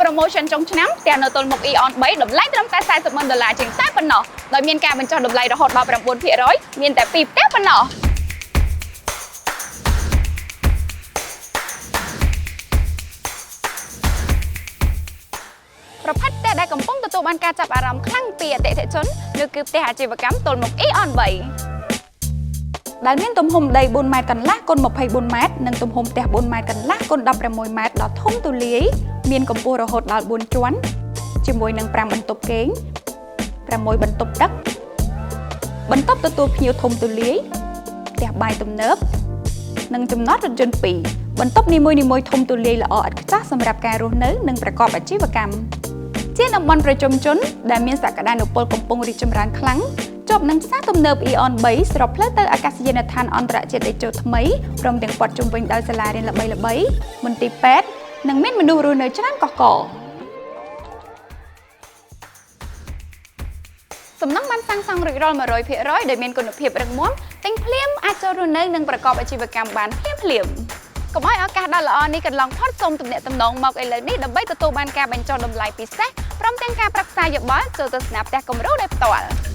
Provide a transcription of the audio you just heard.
promotion ចុងឆ្នាំផ្ទះនៅទល់មុខ Eon 3តម្លៃត្រឹមតែ$40,000ជាងតែប៉ុណ្ណោះដោយមានការបញ្ចុះតម្លៃរហូតដល់9%មានតែ2ផ្ទះប៉ុណ្ណោះប្រភេទផ្ទះដែលកំពុងទទួលបានការចាប់អារម្មណ៍ខ្លាំងពីអតិថិជននោះគឺផ្ទះអាជីវកម្មទល់មុខ Eon 3ដែលមានទំហំដី4ម៉ែត្រកន្លះគុណ24ម៉ែត្រនិងទំហំផ្ទះ4ម៉ែត្រកន្លះគុណ16ម៉ែត្រដ៏ធំទូលាយមានកម្ពស់រហូតដល់4ជាន់ជាមួយនឹង5បន្ទប់គេង6បន្ទប់ទឹកបន្ទប់ទទួលភ្ញៀវធំទូលាយផ្ទះបាយទំនើបនិងចំណតរថយន្ត2បន្ទប់នីមួយៗធំទូលាយល្អឥតខ្ចោះសម្រាប់ការរស់នៅនិងប្រកបអាជីវកម្មជាតំបន់ប្រជុំជនដែលមានសក្តានុពលកំពុងរីកចម្រើនខ្លាំងជាប់នឹងផ្សារទំនើប Eon 3ស្របផ្លូវទៅអាកាសយានដ្ឋានអន្តរជាតិតេជោថ្មីព្រមទាំងព័ទ្ធជុំវិញដោយសាលារៀនល្បីៗមន្ទីរពេទ្យនិងមានមនុស្សរស់នៅច្រើនកុះករសំណង់បានសាងសង់រួចរាល់ 100% ដោយមានគុណភាពរឹងមាំទិញភ្លាមអាចចូលរស់នៅនិងប្រកបអាជីវកម្មបានភ្លាមៗកុំឲ្យឱកាសដ៏ល្អនេះកន្លងផុតសូមទំនាក់ទំនងមកឥឡូវនេះដើម្បីទទួលបានការបញ្ចុះតម្លៃពិសេសព្រមទាំងការប្រឹក្សាយោបល់ចូលទស្សនាផ្ទះគំរូដោយផ្ទាល់